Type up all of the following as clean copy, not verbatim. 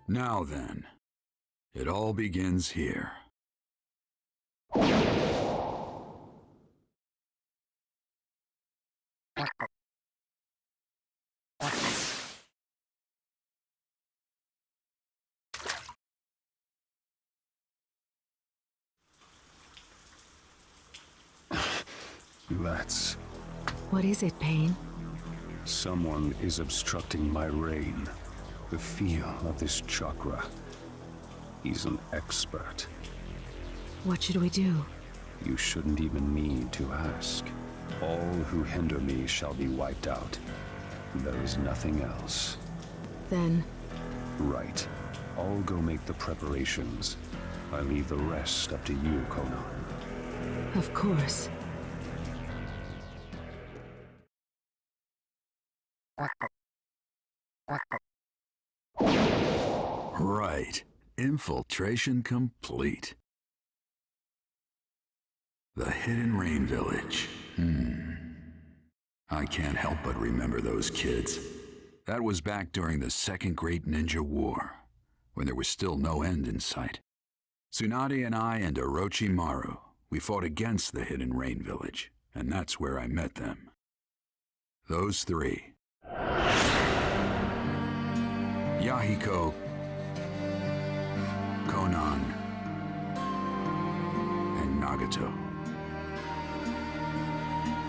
Now then, it all begins here. That's... What is it, Pain? Someone is obstructing my reign. The feel of this chakra. He's an expert. What should we do? You shouldn't even need to ask. All who hinder me shall be wiped out. There is nothing else. Then... Right. I'll go make the preparations. I leave the rest up to you, Conan. Of course. Right. Infiltration complete. The Hidden Rain Village. I can't help but remember those kids. That was back during the Second Great Ninja War, when there was still no end in sight. Tsunade and I and Orochimaru, we fought against the Hidden Rain Village, and that's where I met them. Those three. Yahiko, Conan, and Nagato.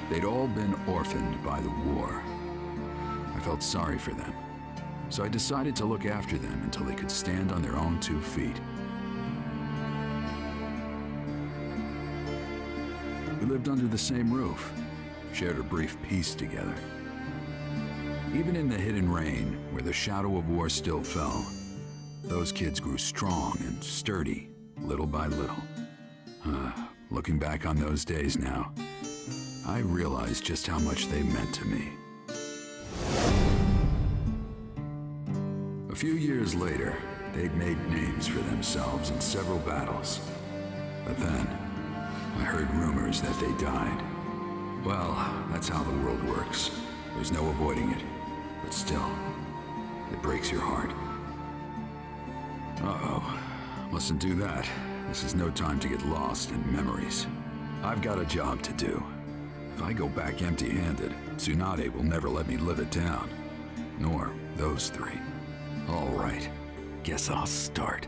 They'd all been orphaned by the war. I felt sorry for them, so I decided to look after them until they could stand on their own 2 feet. We lived under the same roof, shared a brief peace together. Even in the Hidden Rain, where the shadow of war still fell, those kids grew strong and sturdy, little by little. Looking back on those days now, I realize just how much they meant to me. A few years later, they'd made names for themselves in several battles. But then, I heard rumors that they died. Well, that's how the world works. There's no avoiding it. But still, it breaks your heart. Uh-oh. Mustn't do that. This is no time to get lost in memories. I've got a job to do. If I go back empty-handed, Tsunade will never let me live it down. Nor those three. All right. Guess I'll start.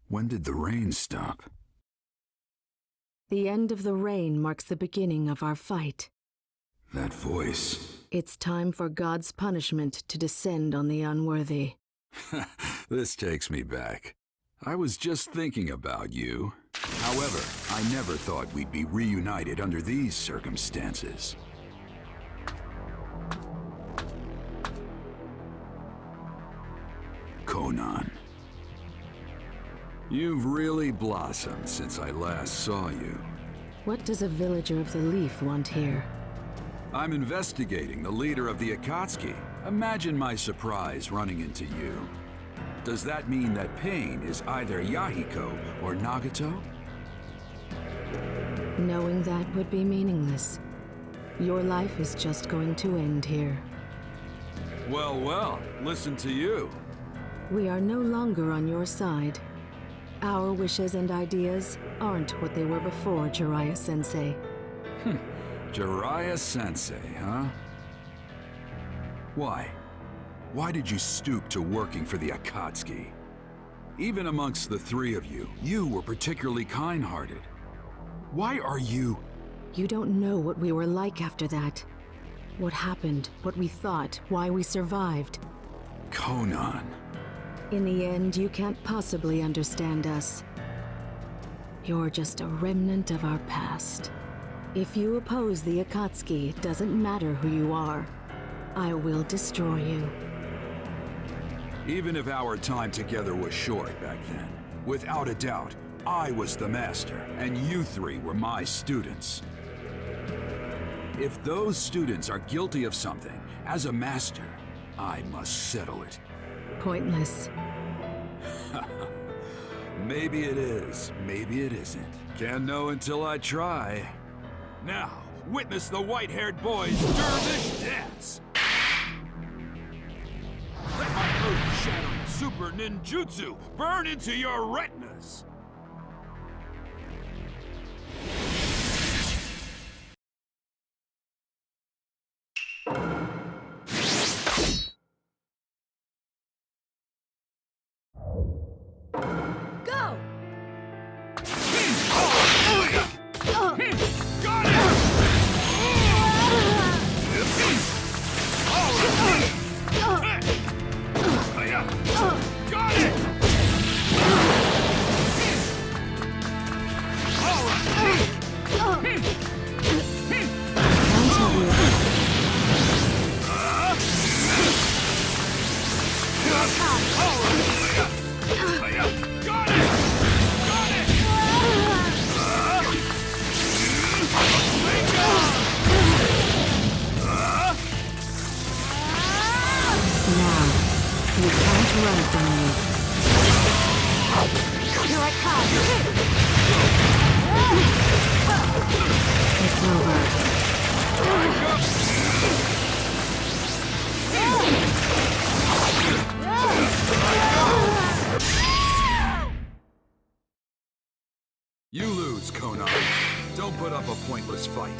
When did the rain stop? The end of the rain marks the beginning of our fight. That voice. It's time for God's punishment to descend on the unworthy. This takes me back. I was just thinking about you. However, I never thought we'd be reunited under these circumstances. Conan. You've really blossomed since I last saw you. What does a villager of the Leaf want here? I'm investigating the leader of the Akatsuki. Imagine my surprise running into you. Does that mean that Pain is either Yahiko or Nagato? Knowing that would be meaningless. Your life is just going to end here. Well, well, listen to you. We are no longer on your side. Our wishes and ideas aren't what they were before, Jirariya-sensei. Jirariya-sensei, huh? Why? Why did you stoop to working for the Akatsuki? Even amongst the three of you, you were particularly kind-hearted. Why are you... You don't know what we were like after that. What happened, what we thought, why we survived. Conan. In the end, you can't possibly understand us. You're just a remnant of our past. If you oppose the Akatsuki, it doesn't matter who you are. I will destroy you. Even if our time together was short back then, without a doubt, I was the master, and you three were my students. If those students are guilty of something, as a master, I must settle it. Pointless. Maybe it is, maybe it isn't. Can't know until I try. Now, witness the white-haired boy's dervish dance! Let my earth-shattering super ninjutsu burn into your retinas! Go! Got it! Got it! You can't run from me. Here I come! It's over. You lose, Conan. Don't put up a pointless fight.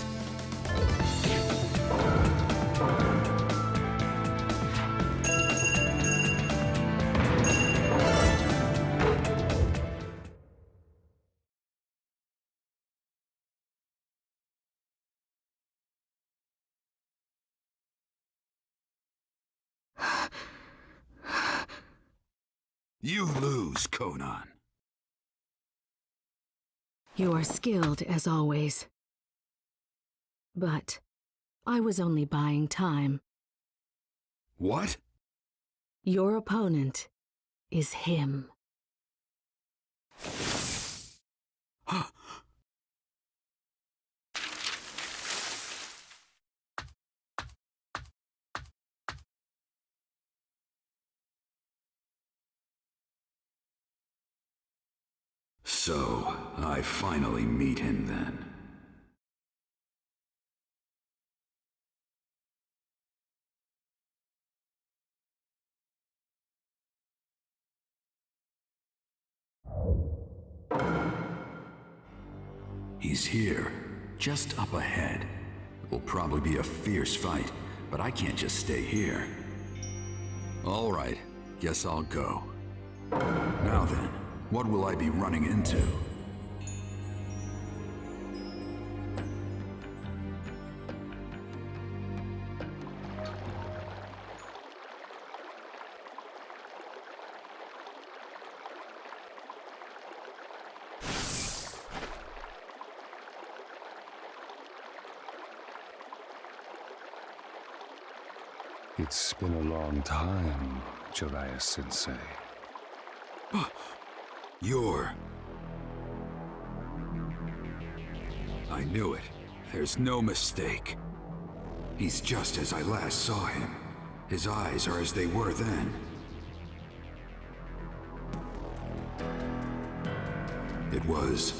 You lose, Conan. You are skilled, as always. But I was only buying time. What? Your opponent is him. So, I finally meet him then. He's here, just up ahead. It will probably be a fierce fight, but I can't just stay here. All right, guess I'll go. Now then, what will I be running into? It's been a long time, Jirariya-sensei. You're... I knew it. There's no mistake. He's just as I last saw him. His eyes are as they were then. It was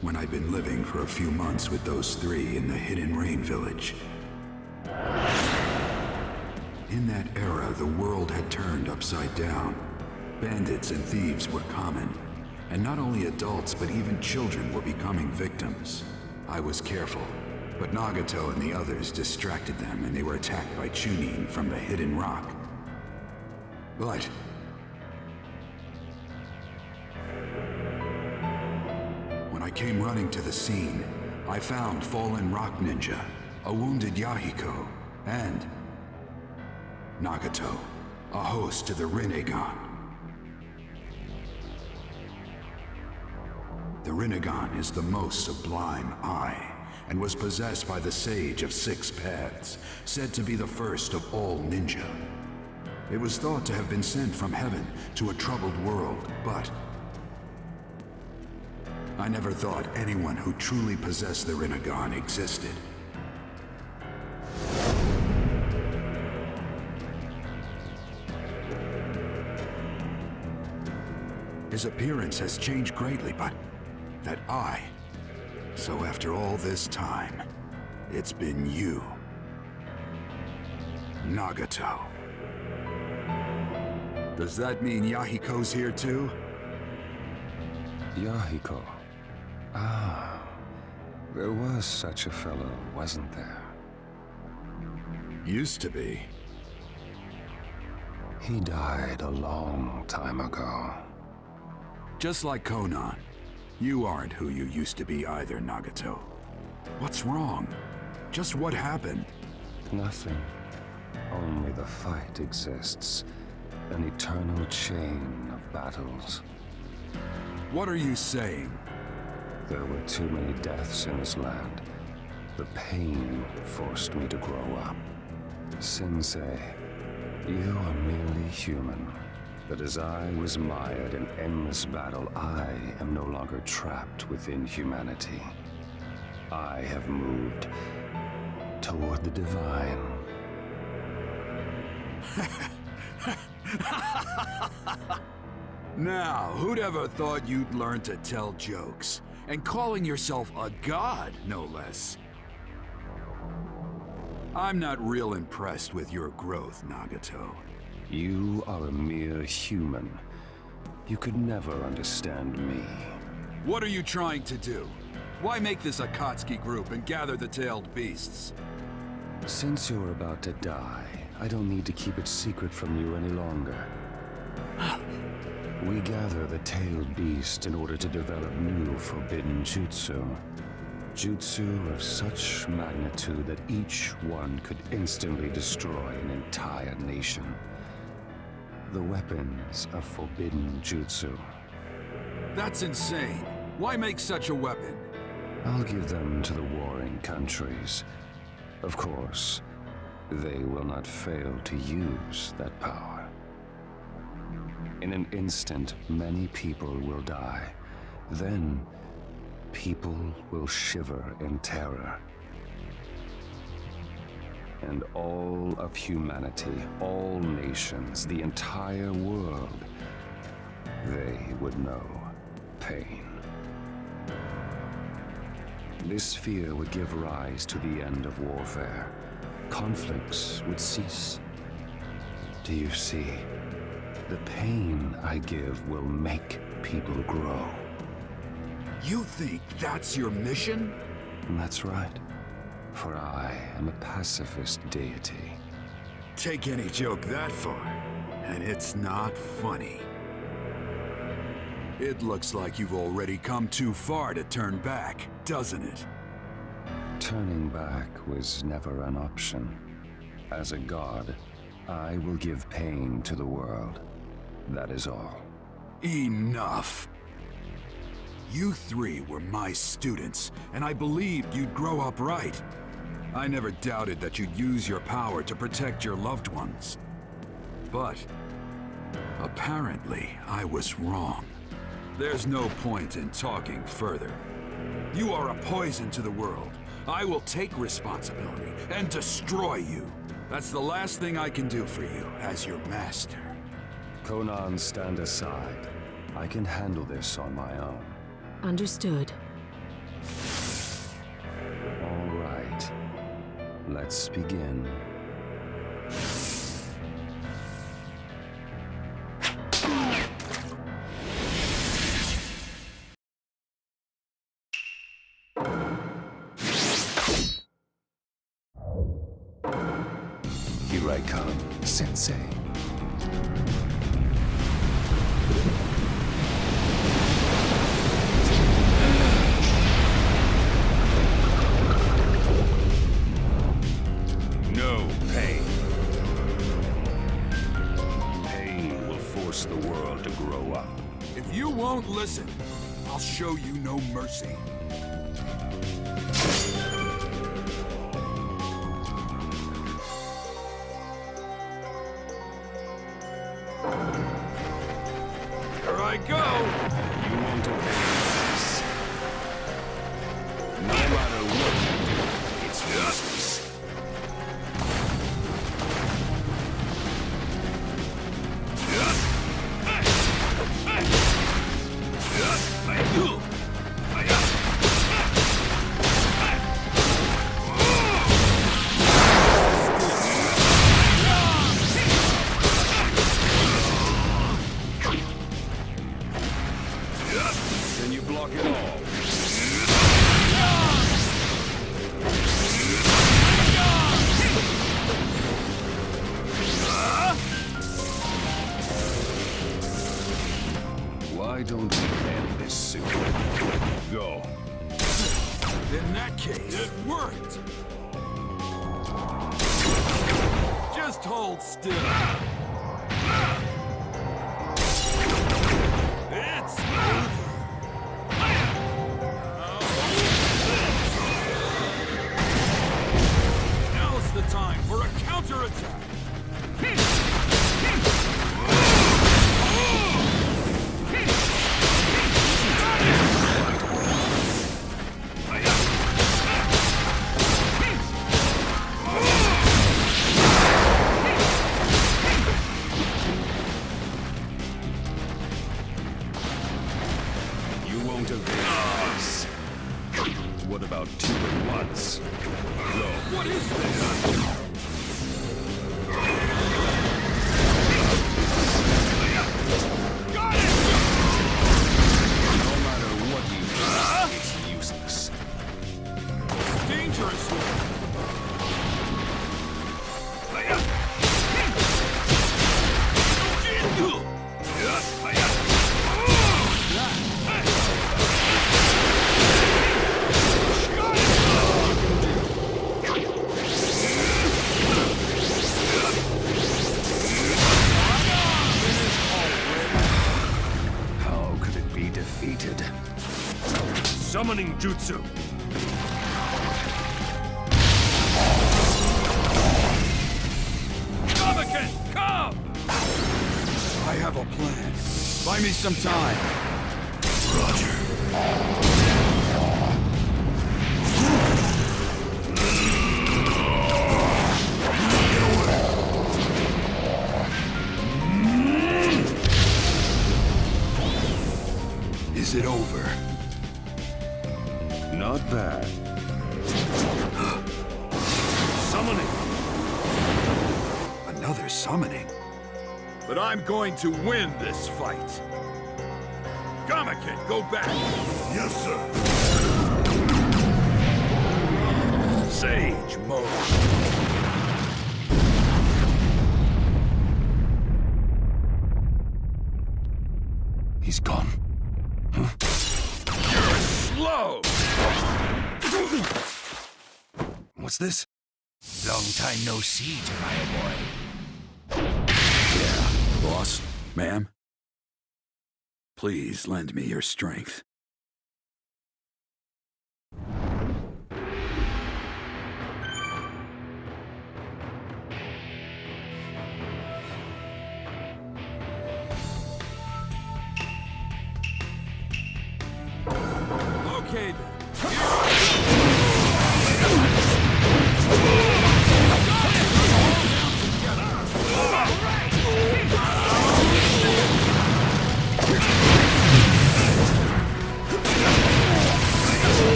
when I'd been living for a few months with those three in the Hidden Rain village. In that era, the world had turned upside down. Bandits and thieves were common, and not only adults but even children were becoming victims. I was careful, but Nagato and the others distracted them and they were attacked by Chunin from the hidden rock. But when I came running to the scene, I found fallen rock ninja, a wounded Yahiko, and Nagato, a host to the Ren'ō. The Ren'ō is the most sublime eye, and was possessed by the Sage of Six Paths, said to be the first of all ninja. It was thought to have been sent from heaven to a troubled world, but I never thought anyone who truly possessed the Ren'ō existed. His appearance has changed greatly, but that eye. So after all this time, it's been you, Nagato. Does that mean Yahiko's here too? Yahiko. Ah, there was such a fellow, wasn't there? Used to be. He died a long time ago. Just like Conan, you aren't who you used to be either, Nagato. What's wrong? Just what happened? Nothing. Only the fight exists. An eternal chain of battles. What are you saying? There were too many deaths in this land. The pain forced me to grow up. Sensei, you are merely human. But as I was mired in endless battle, I am no longer trapped within humanity. I have moved toward the divine. Now, who'd ever thought you'd learn to tell jokes? And calling yourself a god, no less. I'm not real impressed with your growth, Nagato. You are a mere human. You could never understand me. What are you trying to do? Why make this Akatsuki group and gather the tailed beasts? Since you're about to die, I don't need to keep it secret from you any longer. We gather the tailed beast in order to develop new forbidden jutsu. Jutsu of such magnitude that each one could instantly destroy an entire nation. The weapons of forbidden jutsu. That's insane. Why make such a weapon? I'll give them to the warring countries. Of course, they will not fail to use that power. In an instant, many people will die. Then, people will shiver in terror. And all of humanity, all nations, the entire world, they would know pain. This fear would give rise to the end of warfare. Conflicts would cease. Do you see? The pain I give will make people grow. You think that's your mission? And that's right. For I am a pacifist deity. Take any joke that far, and it's not funny. It looks like you've already come too far to turn back, doesn't it? Turning back was never an option. As a god, I will give pain to the world. That is all. Enough! You three were my students, and I believed you'd grow up right. I never doubted that you'd use your power to protect your loved ones. But apparently, I was wrong. There's no point in talking further. You are a poison to the world. I will take responsibility and destroy you. That's the last thing I can do for you as your master. Conan, stand aside. I can handle this on my own. Understood. All right. Let's begin. Here I come, Sensei. No pain. Pain will force the world to grow up. If you won't listen, I'll show you no mercy. Here I go! You won't obey this. No matter what you do, it's useless. Then you block it all. Why don't we end this soon? Go. In that case, it worked! Just hold still. It's over. Now's the time for a counterattack. You won't avail this. What about 2 at once? Go. What is this? Got it! No matter what you do, it's useless. Dangerous. How could it be defeated? Summoning Jutsu! Kamaken, come! I have a plan. Buy me some time. Roger. Is it over? Not bad. Summoning! Another summoning? But I'm going to win this fight. Kamaken, go back! Yes, sir. Sage mode. He's gone. You're slow! What's this? Long time no see, Jirariya boy. Yeah, boss, ma'am. Please lend me your strength. Okay then.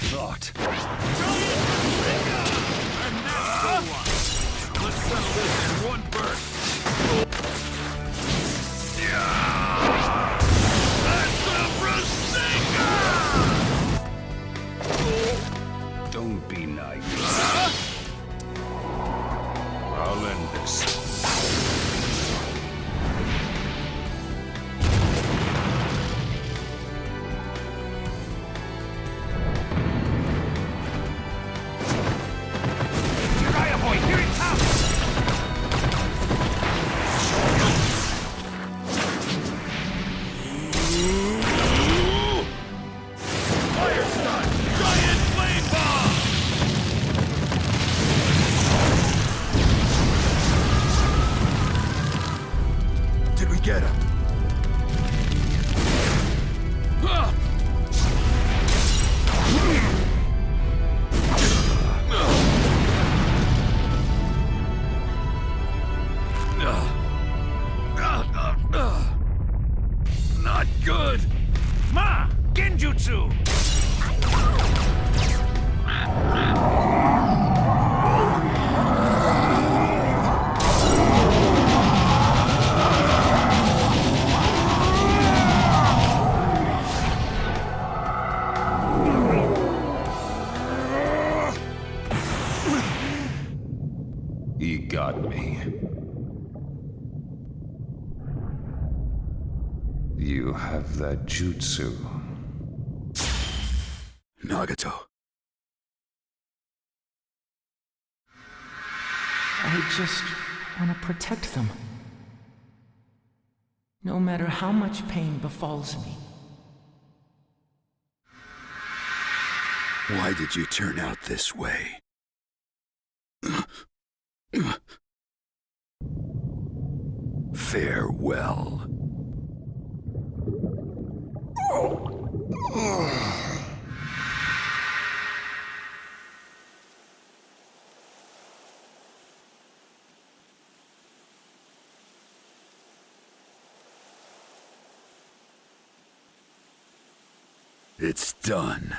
thought. And that's the one. Let's settle this in one burst. That's the Brasenga! Don't be naive. I'll end this. Jirariya boy, here it comes! Fire stun! Giant flame bomb! Did we get him? Not good! Ma! Genjutsu! He got me. You have that jutsu. Nagato. I just want to protect them. No matter how much pain befalls me. Why did you turn out this way? Farewell. It's done.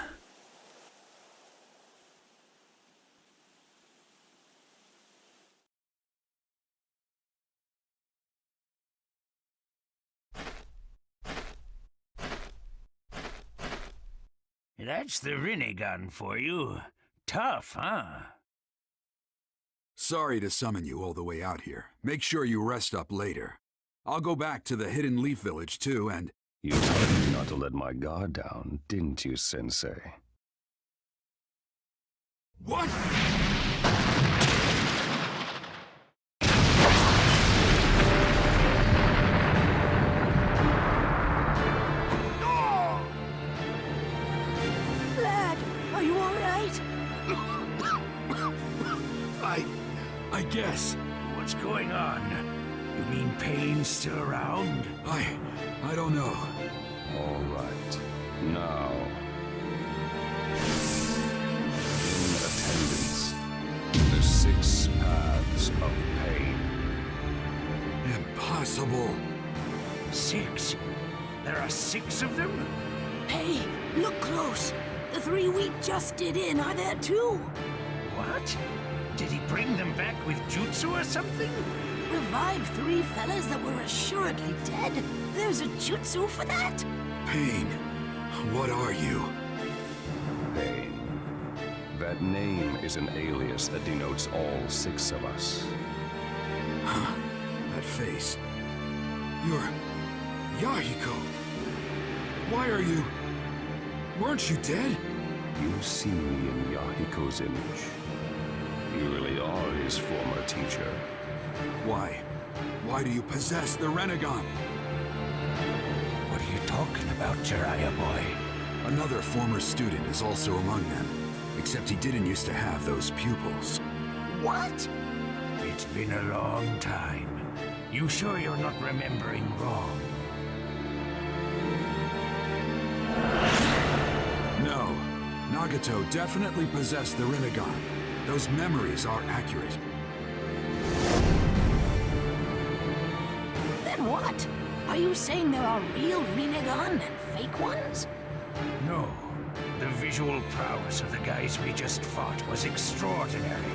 That's the Rinnegan for you. Tough, huh? Sorry to summon you all the way out here. Make sure you rest up later. I'll go back to the Hidden Leaf Village too, and... You told me not to let my guard down, didn't you, Sensei? What? Lad, are you all right? I guess. What's going on? You mean pain's still around? I don't know. All right. Now, in attendance, the 6 paths of pain. Impossible. 6? There are 6 of them? Hey, look close. The 3 we just did in are there too. What? Did he bring them back with jutsu or something? Revived 3 fellas that were assuredly dead. There's a jutsu for that? Pain. What are you? Pain. That name is an alias that denotes all 6 of us. Huh? That face. You're... Yahiko. Why are you... Weren't you dead? You see me in Yahiko's image. You really are his former teacher. Why? Why do you possess the Ren'ō? What are you talking about, Jirariya boy? Another former student is also among them. Except he didn't used to have those pupils. What? It's been a long time. You sure you're not remembering wrong? No. Nagato definitely possessed the Rinnegan. Those memories are accurate. Then what? Are you saying there are real Rinnegan and fake ones? No. The visual prowess of the guys we just fought was extraordinary.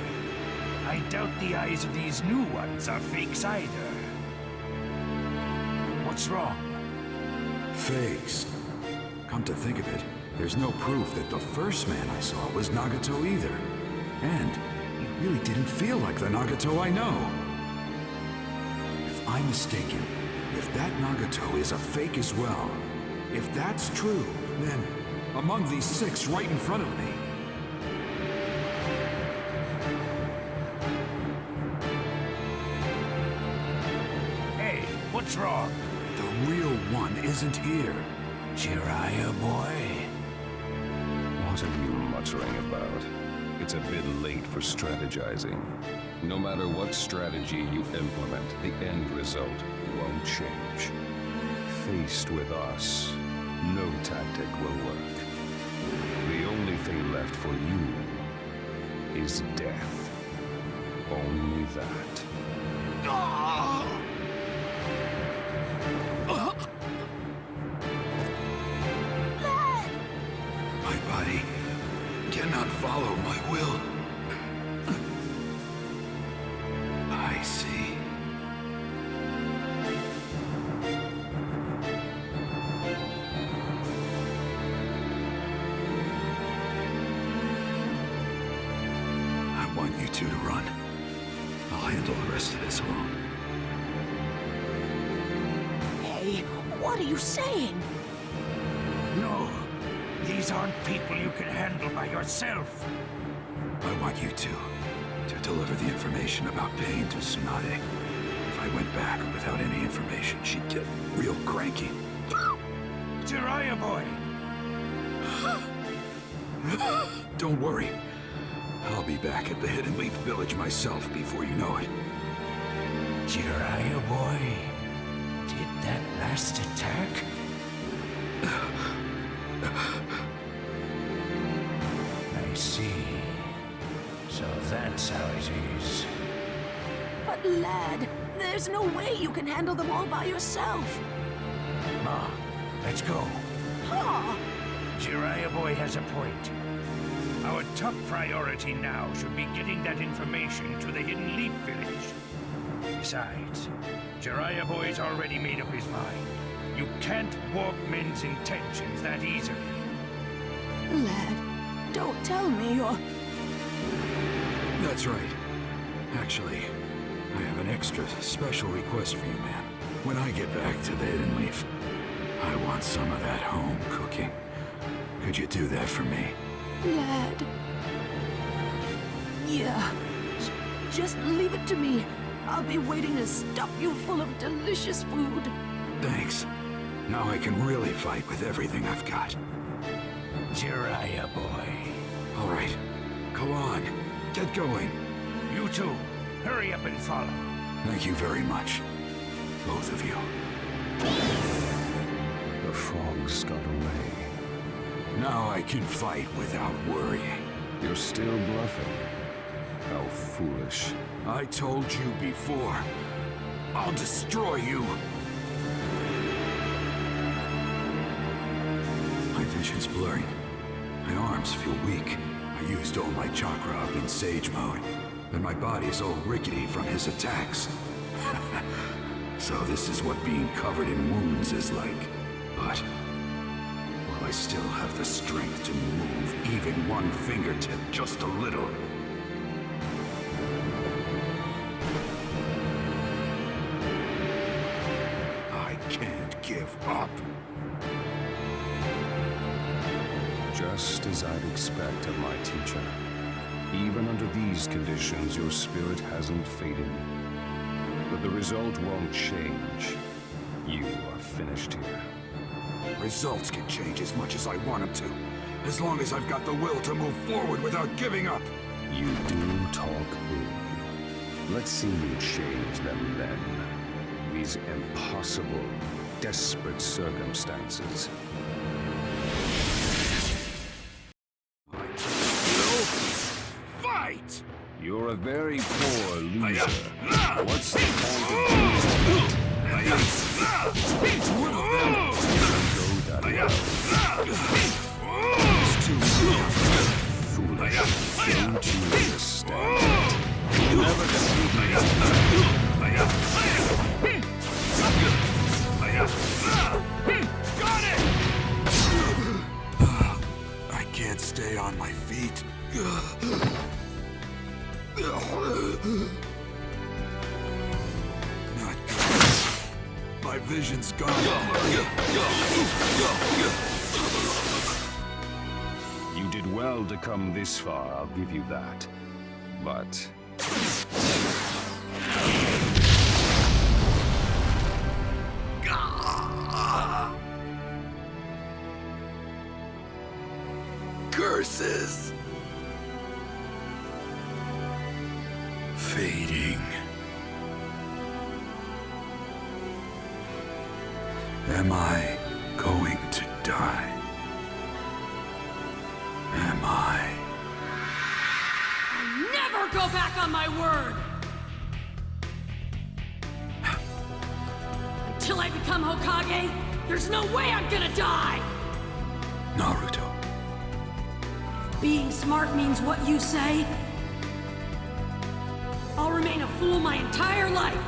I doubt the eyes of these new ones are fakes either. What's wrong? Fakes. Come to think of it, there's no proof that the first man I saw was Nagato either. And he really didn't feel like the Nagato I know. If I'm mistaken, if that Nagato is a fake as well, if that's true, then among these 6 right in front of me, Hey, what's wrong? the real one isn't here. Jirariya boy? What are you muttering about? It's a bit late for strategizing. No matter what strategy you implement, the end result won't change. Faced with us, no tactic will work. The only thing left for you is death. Only that. My body cannot follow my will. I see. I want you two to run. I'll handle the rest of this alone. Hey, what are you saying? No. These aren't people you can handle by yourself. I want you two to deliver the information about Pain to Tsunade. If I went back without any information, she'd get real cranky. Jirariya boy! Don't worry. I'll be back at the Hidden Leaf Village myself before you know it. Jirariya boy? Did that last attack? I see. So that's how it is. But lad, there's no way you can handle them all by yourself. Ma, let's go. Huh? Jirariya boy has a point. Our top priority now should be getting that information to the Hidden Leaf Village. Besides, Jirariya boy's already made up his mind. You can't warp men's intentions that easily. Lad, don't tell me you're... That's right. Actually, I have an extra special request for you, man. When I get back to the Hidden Leaf, I want some of that home cooking. Could you do that for me? Lad... Yeah. Just leave it to me. I'll be waiting to stuff you full of delicious food. Thanks. Now I can really fight with everything I've got. Jirariya boy. All right. Go on. Get going. You two, hurry up and follow. Thank you very much. Both of you. The frogs got away. Now I can fight without worrying. You're still bluffing. How foolish. I told you before. I'll destroy you. My vision's blurring. My arms feel weak. I used all my chakra up in Sage mode. And my body's all rickety from his attacks. So this is what being covered in wounds is like. But will I still have the strength to move even one fingertip just a little? I can't give up. Just as I'd expect of my teacher. Even under these conditions, your spirit hasn't faded. But the result won't change. You are finished here. Results can change as much as I want them to, as long as I've got the will to move forward without giving up. You do talk big. Let's see you change them then. These impossible, desperate circumstances. Fight! You're a very poor loser. What's the point of doing One of them! go that way? Foolish. Don't you understand? You'll never defeat me. Got it! I can't stay on my feet. Not good. My vision's gone. You did well to come this far, I'll give you that. But... Curses! Fading. Am I going to die? Am I? Never go back on my word! Until I become Hokage, there's no way I'm gonna die! Naruto. Being smart means what you say? I'll remain a fool my entire life!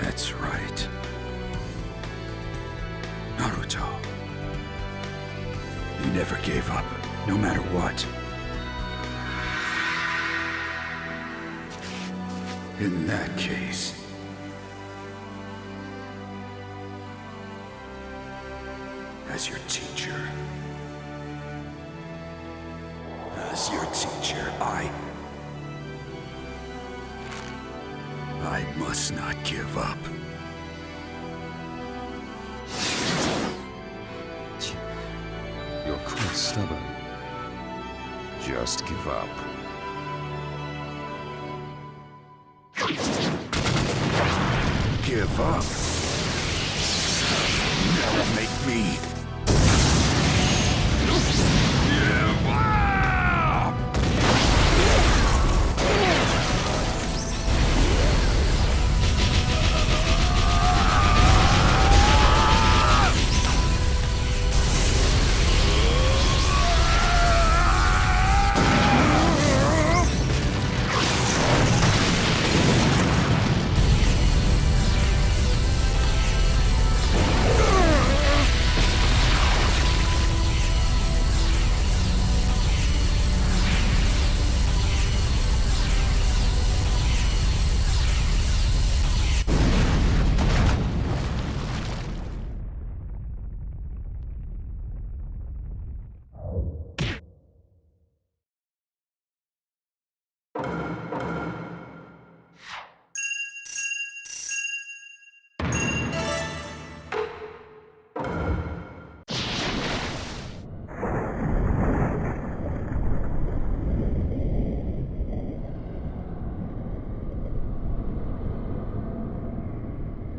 That's right. Naruto. You never gave up, no matter what. In that case... as your teacher... I must not give up. You're quite stubborn. Just give up. Give up? Never make me... give up!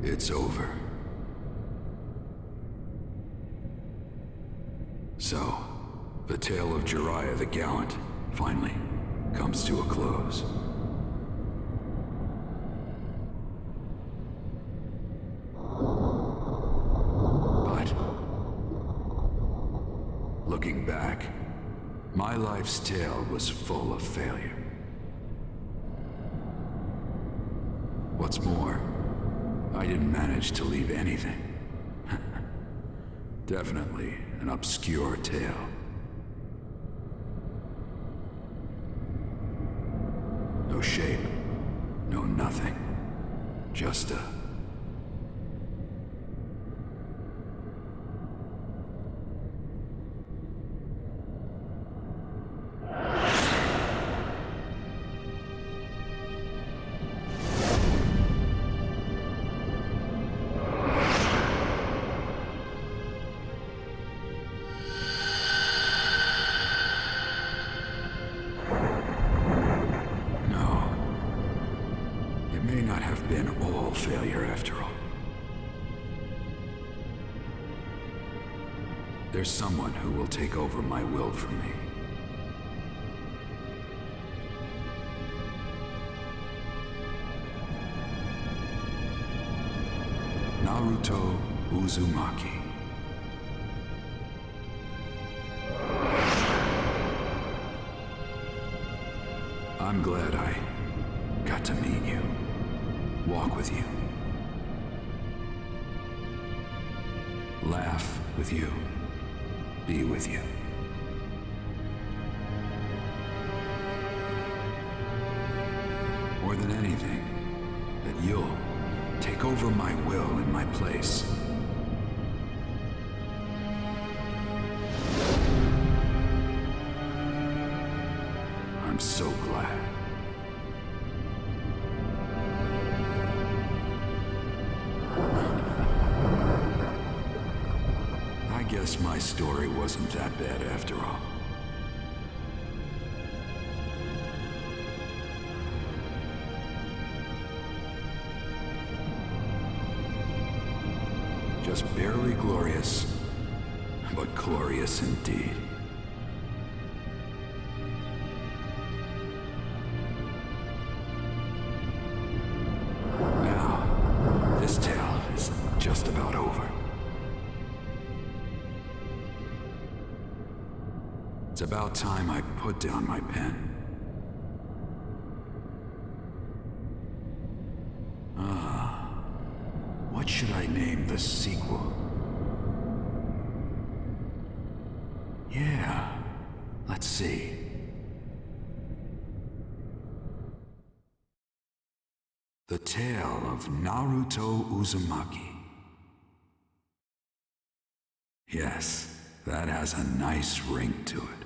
It's over. So, the tale of Jirariya the Gallant finally comes to a close. But, looking back, my life's tale was full of failure. What's more, I didn't manage to leave anything. Definitely an obscure tale. No shape, no nothing. Just a... may not have been all failure after all. There's someone who will take over my will from me. Naruto Uzumaki. I'm glad I got to meet you, walk with you, laugh with you, be with you. More than anything, that you'll take over my will in my place. I'm so glad. I guess my story wasn't that bad after all. Just barely glorious, but glorious indeed. Now, this tale is just about over. It's about time I put down my pen. What should I name the sequel? Yeah, let's see. The Tale of Naruto Uzumaki. Yes, that has a nice ring to it.